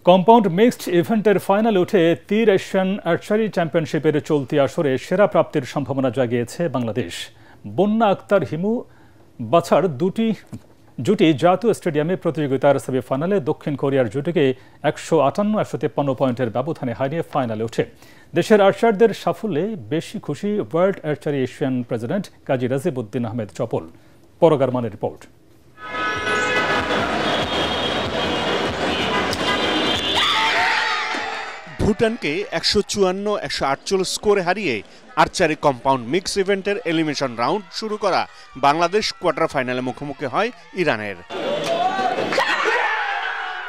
Compound mixed ইভেন্টের ফাইনালে উঠে তীর এশিয়ান আর্চারি চ্যাম্পিয়নশিপের চলতি আসরে সেরা প্রাপ্তির সম্ভাবনা জাগিয়েছে বাংলাদেশ। বন্যা আক্তার হিমু বাছার জুটি জাতীয় স্টেডিয়ামে প্রতিযোগিতার সেমিফাইনালে দক্ষিণ কোরিয়ার জুটিকে 158-153 পয়েন্টের ব্যবধানে হারিয়ে ফাইনালে ওঠে। দেশের আর্চারদের সাফল্যে বেশি খুশি ওয়ার্ল্ড আর্চারি এশিয়ান প্রেসিডেন্ট কাজী রাজিবউদ্দিন আহমেদ চপল। পরগ আরমানের রিপোর্ট। ভুটানকে 154-148 স্কোরে হারিয়ে আর্চারি কম্পাউন্ড মিক্স ইভেন্টের এলিমিনেশন রাউন্ড শুরু করা বাংলাদেশ কোয়ার্টার ফাইনালে মুখোমুখি হয় ইরানের।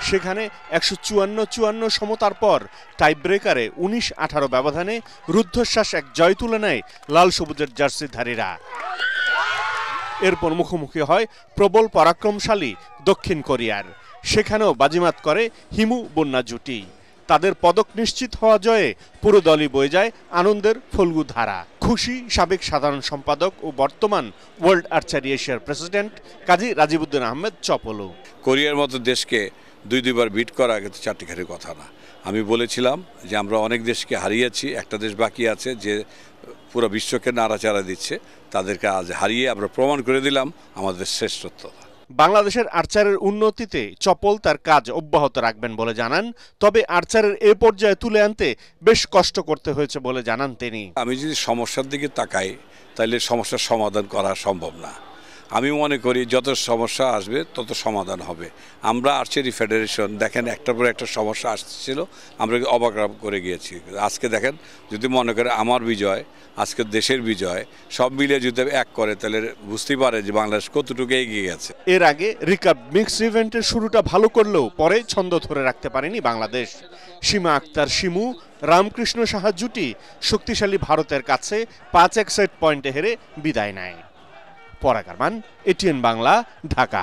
সেখানে 154-54 সমতার পর টাই ব্রেকারে 19-18 ব্যবধানে রুদ্ধশ্বাস এক জয় তুলে নেয় লাল সবুজের জার্সিধারীরা। এরপর মুখোমুখি হয় প্রবল পরাক্রমশালী দক্ষিণ কোরিয়ার। সেখানেও বাজিমাত করে হিমু বন্যা জুটি। তাদের পদক নিশ্চিত হওয়া জয়ে পুরো দলই বয়ে যায় আনন্দের ফল্গু ধারা। খুশি সাবেক সাধারণ সম্পাদক ও বর্তমান ওয়ার্ল্ড আর্চারি এশিয়ার প্রেসিডেন্ট কাজী রাজিবউদ্দিন আহমেদ চপলু। কোরিয়ার মতো দেশকে দুইবার বিট করা কিন্তু চারটিখানির কথা না। আমি বলেছিলাম যে আমরা অনেক দেশকে হারিয়েছি, একটা দেশ বাকি আছে যে পুরো বিশ্বকে নাড়াচাড়া দিচ্ছে, তাদেরকে আজ হারিয়ে আমরা প্রমাণ করে দিলাম আমাদের শ্রেষ্ঠত্ব। বাংলাদেশের আর্চারের উন্নতিতে চপল তার কাজ অব্যাহত রাখবেন বলে জানান। তবে আর্চারের এ পর্যায়ে তুলে আনতে বেশ কষ্ট করতে হয়েছে বলে জানান তিনি। আমি যদি সমস্যার দিকে তাকাই তাহলে সমস্যার সমাধান করা সম্ভব না। আমি মনে করি যত সমস্যা আসবে তত সমাধান হবে। আমরা আর্চারি ফেডারেশন দেখেন একটার পর একটা সমস্যা আসছিল, আমরা অবাক করে গিয়েছি। আজকে দেখেন যদি মনে করে আমার বিজয়, আজকে দেশের বিজয়, সব মিলিয়ে যদি এক করে তাহলে বুঝতেই পারে যে বাংলাদেশ কতটুকু এগিয়ে গেছে। এর আগে রিকার্ভ মিক্সড ইভেন্টের শুরুটা ভালো করলেও পরে ছন্দ ধরে রাখতে পারেনি বাংলাদেশ। সীমা আক্তার শিমু, রামকৃষ্ণ সাহা জুটি শক্তিশালী ভারতের কাছে 5 সেট পয়েন্টে হেরে বিদায় নেয়। পরাগ আরমান, এটিএন বাংলা, ঢাকা।